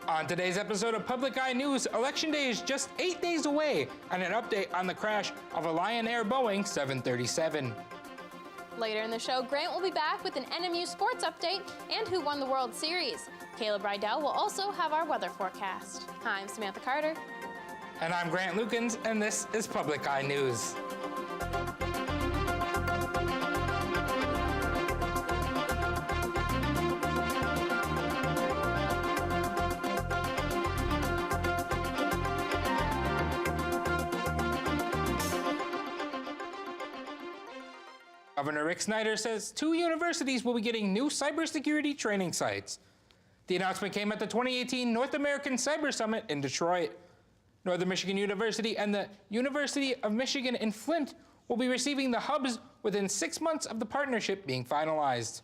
On today's episode of Public Eye News, Election Day is just 8 days away, and an update on the crash of a Lion Air Boeing 737. Later in the show, Grant will be back with an NMU sports update and who won the World Series. Caleb Rydell will also have our weather forecast. Hi, I'm Samantha Carter. And I'm Grant Lukens, and this is Public Eye News. Governor Rick Snyder says 2 universities will be getting new cybersecurity training sites. The announcement came at the 2018 North American Cyber Summit in Detroit. Northern Michigan University and the University of Michigan in Flint will be receiving the hubs within 6 months of the partnership being finalized.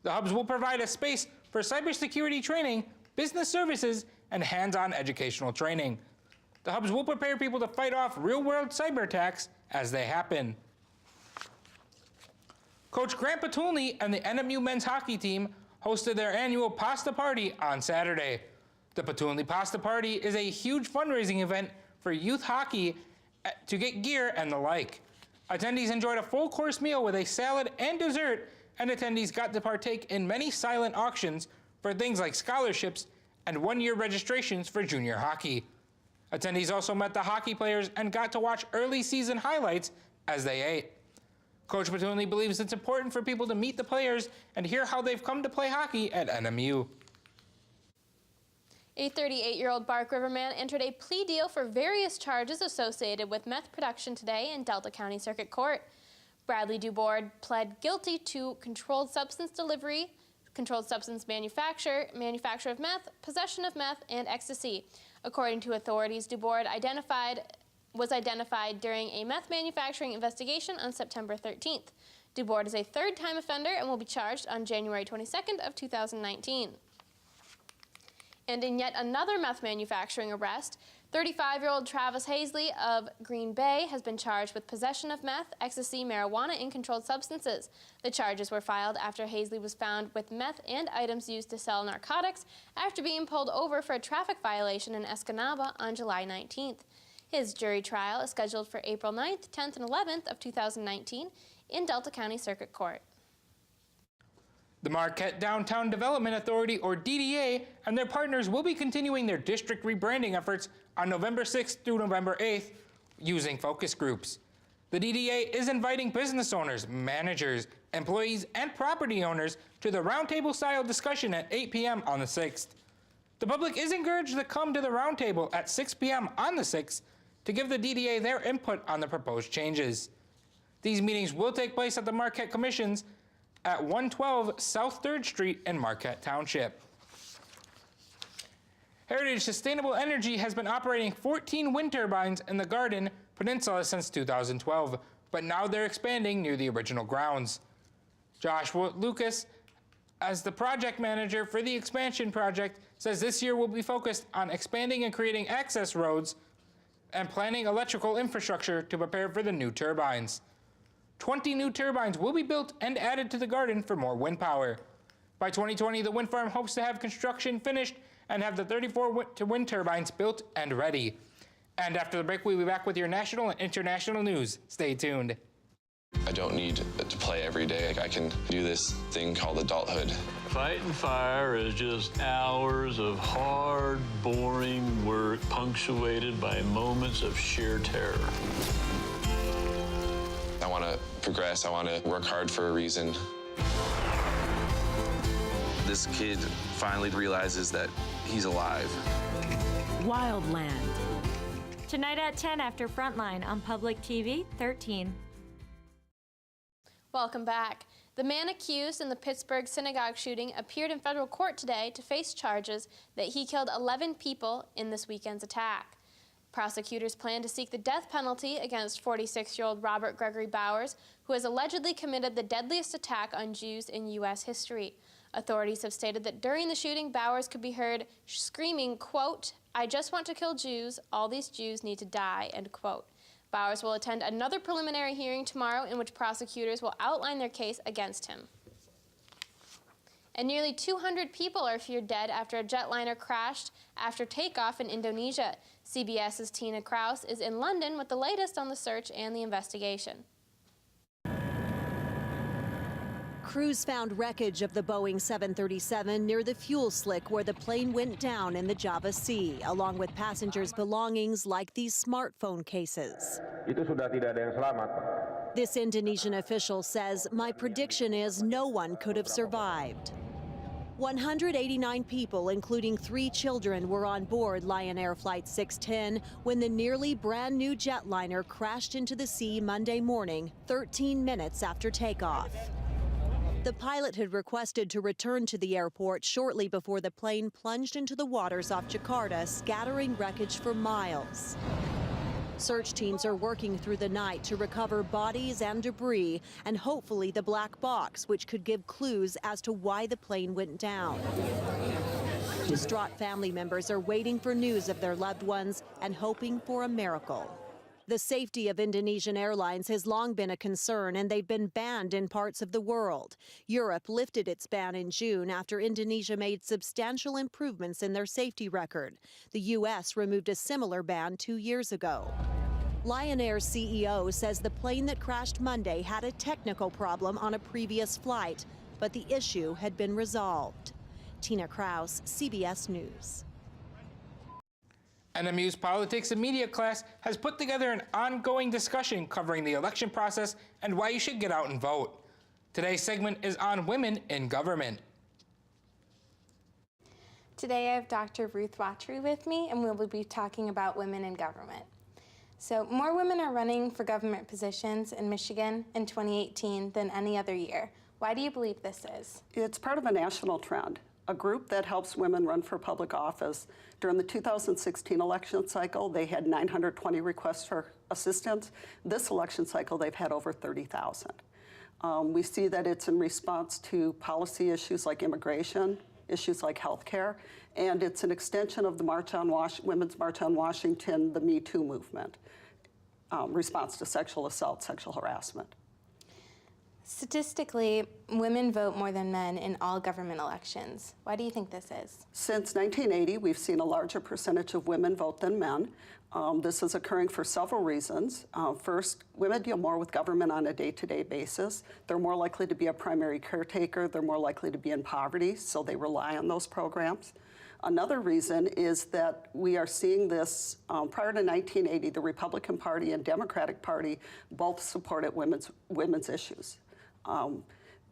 The hubs will provide a space for cybersecurity training, business services, and hands-on educational training. The hubs will prepare people to fight off real-world cyber attacks as they happen. Coach Grant Patulny and the NMU men's hockey team hosted their annual Pasta Party on Saturday. The Patulny Pasta Party is a huge fundraising event for youth hockey to get gear and the like. Attendees enjoyed a full-course meal with a salad and dessert, and attendees got to partake in many silent auctions for things like scholarships and one-year registrations for junior hockey. Attendees also met the hockey players and got to watch early season highlights as they ate. Coach Patulny believes it's important for people to meet the players and hear how they've come to play hockey at NMU. A 38-year-old Bark River man entered a plea deal for various charges associated with meth production today in Delta County Circuit Court. Bradley Dubord pled guilty to controlled substance delivery, controlled substance manufacture of meth, possession of meth, and ecstasy. According to authorities, Dubord was identified during a meth manufacturing investigation on September 13th. Dubord is a third-time offender and will be charged on January 22nd of 2019. And in yet another meth manufacturing arrest, 35-year-old Travis Hazley of Green Bay has been charged with possession of meth, ecstasy, marijuana, and controlled substances. The charges were filed after Hazley was found with meth and items used to sell narcotics after being pulled over for a traffic violation in Escanaba on July 19th. His jury trial is scheduled for April 9th, 10th, and 11th of 2019 in Delta County Circuit Court. The Marquette Downtown Development Authority, or DDA, and their partners will be continuing their district rebranding efforts on November 6th through November 8th using focus groups. The DDA is inviting business owners, managers, employees, and property owners to the roundtable-style discussion at 8 p.m. on the 6th. The public is encouraged to come to the roundtable at 6 p.m. on the 6th to give the DDA their input on the proposed changes. These meetings will take place at the Marquette Commissions at 112 South 3rd Street in Marquette Township. Heritage Sustainable Energy has been operating 14 wind turbines in the Garden Peninsula since 2012, but now they're expanding near the original grounds. Joshua Lucas, as the project manager for the expansion project, says this year will be focused on expanding and creating access roads and planning electrical infrastructure to prepare for the new turbines. 20 new turbines will be built and added to the Garden for more wind power. By 2020, the wind farm hopes to have construction finished and have the 34 wind turbines built and ready. And after the break, we'll be back with your national and international news. Stay tuned. I don't need to play every day. I can do this thing called adulthood. Fighting fire is just hours of hard, boring work punctuated by moments of sheer terror. I want to progress. I want to work hard for a reason. This kid finally realizes that he's alive. Wildland. Tonight at 10 after Frontline on Public TV 13. Welcome back. The man accused in the Pittsburgh synagogue shooting appeared in federal court today to face charges that he killed 11 people in this weekend's attack. Prosecutors plan to seek the death penalty against 46-year-old Robert Gregory Bowers, who has allegedly committed the deadliest attack on Jews in U.S. history. Authorities have stated that during the shooting, Bowers could be heard screaming, quote, "I just want to kill Jews. All these Jews need to die," end quote. Bowers will attend another preliminary hearing tomorrow in which prosecutors will outline their case against him. And nearly 200 people are feared dead after a jetliner crashed after takeoff in Indonesia. CBS's Tina Kraus is in London with the latest on the search and the investigation. Crews found wreckage of the Boeing 737 near the fuel slick where the plane went down in the Java Sea, along with passengers' belongings like these smartphone cases. Itu sudah tidak ada yang selamat. This Indonesian official says, "My prediction is no one could have survived." 189 people, including 3 children, were on board Lion Air Flight 610 when the nearly brand new jetliner crashed into the sea Monday morning, 13 minutes after takeoff. The pilot had requested to return to the airport shortly before the plane plunged into the waters off Jakarta, scattering wreckage for miles. Search teams are working through the night to recover bodies and debris, and hopefully the black box, which could give clues as to why the plane went down. Distraught family members are waiting for news of their loved ones and hoping for a miracle. The safety of Indonesian airlines has long been a concern, and they've been banned in parts of the world. Europe lifted its ban in June after Indonesia made substantial improvements in their safety record. The U.S. removed a similar ban 2 years ago. Lion Air's CEO says the plane that crashed Monday had a technical problem on a previous flight, but the issue had been resolved. Tina Kraus, CBS News. NMU's Politics and Media class has put together an ongoing discussion covering the election process and why you should get out and vote. Today's segment is on women in government. Today I have Dr. Ruth Watry with me, and we'll be talking about women in government. So more women are running for government positions in Michigan in 2018 than any other year. Why do you believe this is? It's part of a national trend. A group that helps women run for public office. During the 2016 election cycle, they had 920 requests for assistance. This election cycle, they've had over 30,000. We see that it's in response to policy issues like immigration, issues like health care, and it's an extension of the Women's March on Washington, the Me Too movement, response to sexual assault, sexual harassment. Statistically, women vote more than men in all government elections. Why do you think this is? Since 1980, we've seen a larger percentage of women vote than men. This is occurring for several reasons. First, women deal more with government on a day-to-day basis. They're more likely to be a primary caretaker. They're more likely to be in poverty, so they rely on those programs. Another reason is that we are seeing this, prior to 1980, the Republican Party and Democratic Party both supported women's issues.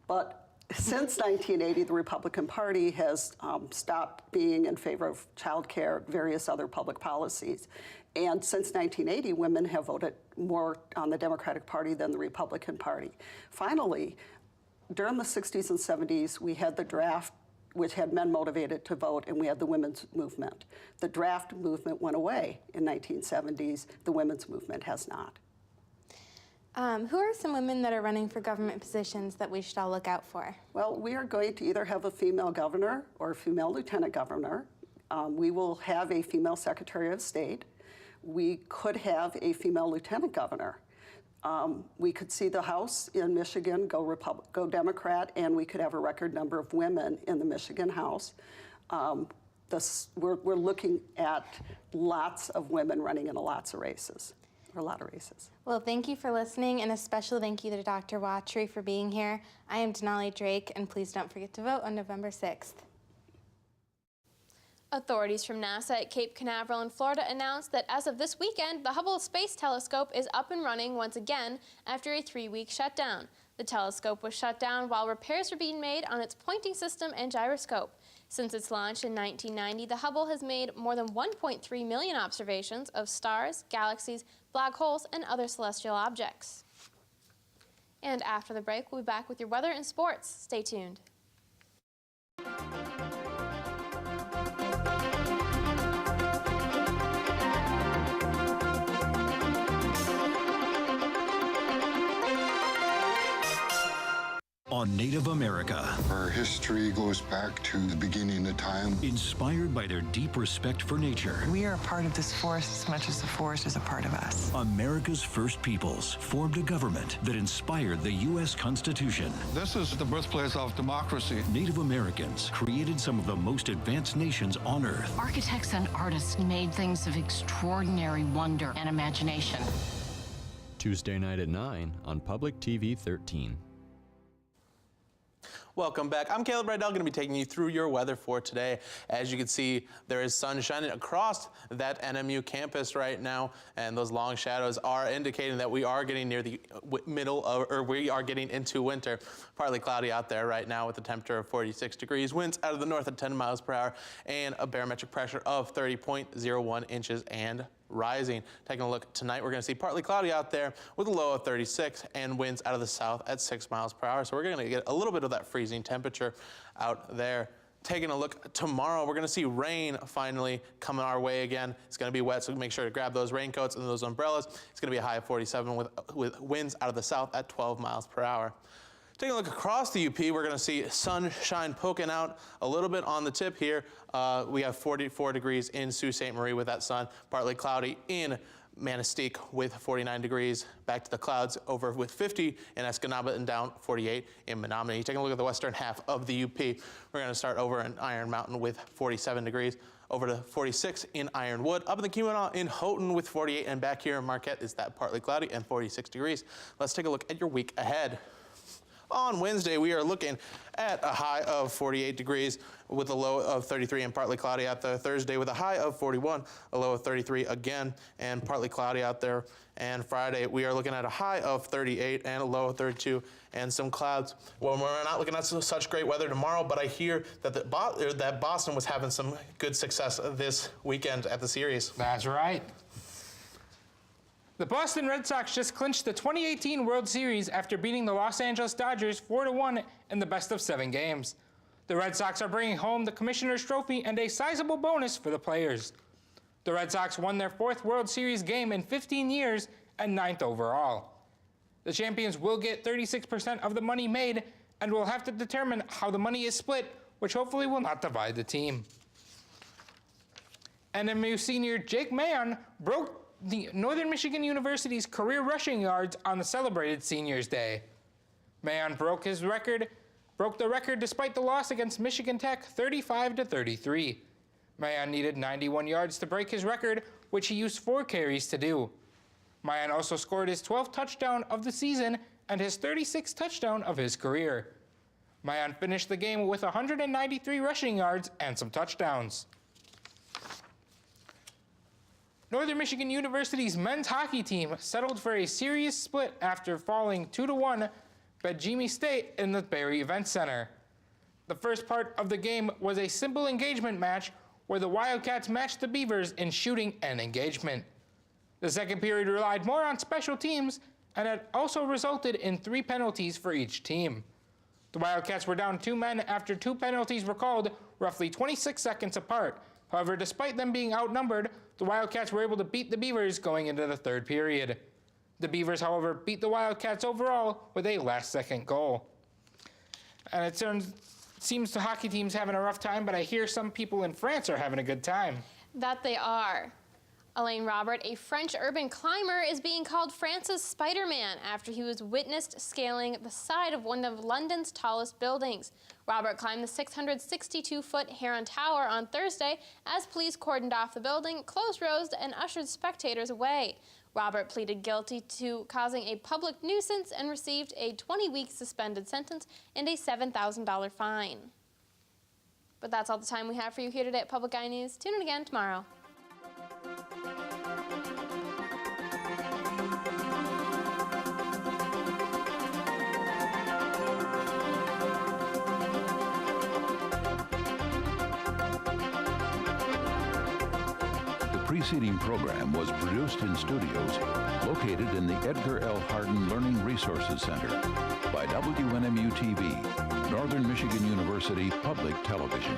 But since 1980, the Republican Party has stopped being in favor of child care, various other public policies. And since 1980, women have voted more on the Democratic Party than the Republican Party. Finally, during the 60s and 70s, we had the draft, which had men motivated to vote, and we had the women's movement. The draft movement went away in 1970s. The women's movement has not. Who are some women that are running for government positions that we should all look out for? Well, we are going to either have a female governor or a female lieutenant governor. We will have a female secretary of state. We could have a female lieutenant governor. We could see the House in Michigan go Democrat, and we could have a record number of women in the Michigan House. We're looking at lots of women running in lots of races. A lot of races. Well, thank you for listening, and a special thank you to Dr. Watry for being here. I am Denali Drake, and please don't forget to vote on November 6th. Authorities from NASA at Cape Canaveral in Florida announced that as of this weekend, the Hubble Space Telescope is up and running once again after a 3-week shutdown. The telescope was shut down while repairs were being made on its pointing system and gyroscope. Since its launch in 1990, the Hubble has made more than 1.3 million observations of stars, galaxies, black holes, and other celestial objects. And after the break, we'll be back with your weather and sports. Stay tuned. on Native America. Our history goes back to the beginning of time. Inspired by their deep respect for nature. We are a part of this forest as much as the forest is a part of us. America's first peoples formed a government that inspired the U.S. Constitution. This is the birthplace of democracy. Native Americans created some of the most advanced nations on Earth. Architects and artists made things of extraordinary wonder and imagination. Tuesday night at 9 on Public TV 13. Welcome back. I'm Caleb Rydell, going to be taking you through your weather for today. As you can see, there is sun shining across that NMU campus right now, and those long shadows are indicating that we are getting near the middle of, or we are getting into winter. Partly cloudy out there right now with a temperature of 46 degrees, winds out of the north at 10 miles per hour, and a barometric pressure of 30.01 inches and rising. Taking a look tonight, we're going to see partly cloudy out there with a low of 36 and winds out of the south at 6 miles per hour. So we're going to get a little bit of that freezing temperature out there. Taking a look tomorrow, we're going to see rain finally coming our way again. It's going to be wet, so make sure to grab those raincoats and those umbrellas. It's going to be a high of 47 with winds out of the south at 12 miles per hour. Taking a look across the UP, we're going to see sunshine poking out a little bit on the tip here. We have 44 degrees in Sault Ste. Marie with that sun. Partly cloudy in Manistique with 49 degrees. Back to the clouds over with 50 in Escanaba and down 48 in Menominee. Taking a look at the western half of the UP, we're going to start over in Iron Mountain with 47 degrees. Over to 46 in Ironwood. Up in the Keweenaw in Houghton with 48. And back here in Marquette is that partly cloudy and 46 degrees. Let's take a look at your week ahead. On Wednesday, we are looking at a high of 48 degrees with a low of 33 and partly cloudy out there. Thursday with a high of 41, a low of 33 again, and partly cloudy out there. And Friday, we are looking at a high of 38 and a low of 32 and some clouds. Well, we're not looking at such great weather tomorrow, but I hear that that Boston was having some good success this weekend at the series. That's right. The Boston Red Sox just clinched the 2018 World Series after beating the Los Angeles Dodgers 4-1 in the best-of-7 games. The Red Sox are bringing home the Commissioner's Trophy and a sizable bonus for the players. The Red Sox won their 4th World Series game in 15 years and 9th overall. The champions will get 36% of the money made and will have to determine how the money is split, which hopefully will not divide the team. NMU senior Jake Mayon broke the Northern Michigan University's career rushing yards on the celebrated Seniors Day. Mayon broke the record despite the loss against Michigan Tech 35-33. Mayon needed 91 yards to break his record, which he used 4 carries to do. Mayon also scored his 12th touchdown of the season and his 36th touchdown of his career. Mayon finished the game with 193 rushing yards and some touchdowns. Northern Michigan University's men's hockey team settled for a series split after falling 2-1 Bajimi State in the Barrie Event Center. The first part of the game was a simple engagement match where the Wildcats matched the Beavers in shooting and engagement. The second period relied more on special teams and had also resulted in 3 penalties for each team. The Wildcats were down 2 men after 2 penalties were called roughly 26 seconds apart. However, despite them being outnumbered, the Wildcats were able to beat the Beavers going into the 3rd period. The Beavers, however, beat the Wildcats overall with a last-second goal. And it seems the hockey team's having a rough time, but I hear some people in France are having a good time. That they are. Alain Robert, a French urban climber, is being called France's Spider-Man after he was witnessed scaling the side of one of London's tallest buildings. Robert climbed the 662-foot Heron Tower on Thursday as police cordoned off the building, closed roads, and ushered spectators away. Robert pleaded guilty to causing a public nuisance and received a 20-week suspended sentence and a $7,000 fine. But that's all the time we have for you here today at Public Eye News. Tune in again tomorrow. The preceding program was produced in studios located in the Edgar L. Hardin Learning Resources Center by WNMU-TV, Northern Michigan University Public Television.